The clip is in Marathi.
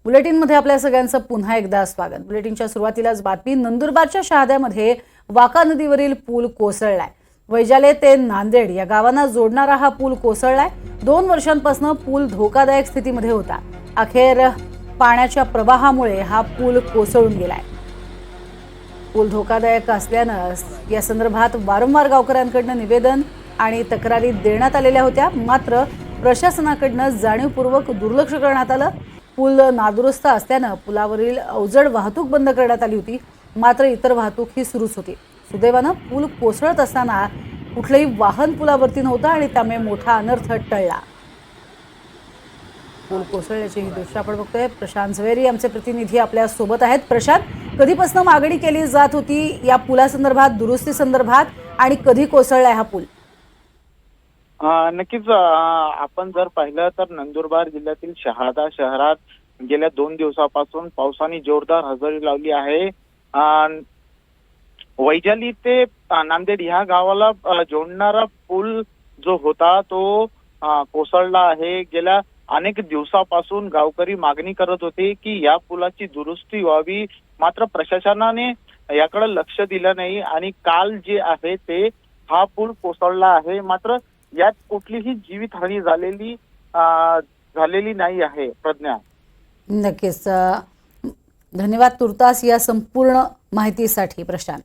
बुलेटिनमध्ये आपल्या सगळ्यांचं पुन्हा एकदा स्वागत। बुलेटिनच्या सुरुवातीलाच बातमी, नंदुरबारच्या शहाद्यामध्ये वाका नदीवरील पूल कोसळलाय। वैजाले ते नांदेड या गावांना जोडणारा हा पूल कोसळलाय। 2 वर्षांपासून पूल धोकादायक स्थितीमध्ये होता। अखेर पाण्याच्या प्रवाहामुळे हा पूल कोसळून गेलाय। पूल धोकादायक असल्यानं या संदर्भात वारंवार गावकऱ्यांकडून निवेदन आणि तक्रारी देण्यात आलेल्या होत्या, मात्र प्रशासनाकडून जाणीवपूर्वक दुर्लक्ष करण्यात आलं। पूल नादुरुस्त असल्यानं पुलावरील अवजड वाहतूक बंद करण्यात आली होती, मात्र इतर वाहतूक ही सुरूच होती। सुदैवानं पूल कोसळत असताना कुठलंही वाहन पुलावरती नव्हतं आणि त्यामुळे मोठा अनर्थ टळला। पूल कोसळल्याची ही दृश्य आपण बघतोय। प्रशांत झवेरी आमचे प्रतिनिधी आपल्या सोबत आहेत। प्रशांत, कधीपासून मागणी केली जात होती या पुलासंदर्भात, दुरुस्ती संदर्भात, आणि कधी कोसळलाय हा पूल? नक्कीच आपण जर पाहिलं तर नंदुरबार जिल्ह्यातील शहादा शहरात गेल्या 2 दिवसापासून पावसाने जोरदार हजेरी लावली आहे। वैजाली ते नांदेड ह्या गावाला जोडणारा पूल जो होता तो कोसळला आहे। गेल्या अनेक दिवसापासून गावकरी मागणी करत होते की या पुलाची दुरुस्ती व्हावी, मात्र प्रशासनाने याकडे लक्ष दिलं नाही आणि काल जे आहे ते हा पूल कोसळला आहे। मात्र यात कुठलीही जीवितहानी झालेली नाही आहे। प्रज्ञा, नक्कीच धन्यवाद तुर्तास या संपूर्ण माहितीसाठी प्रशांत।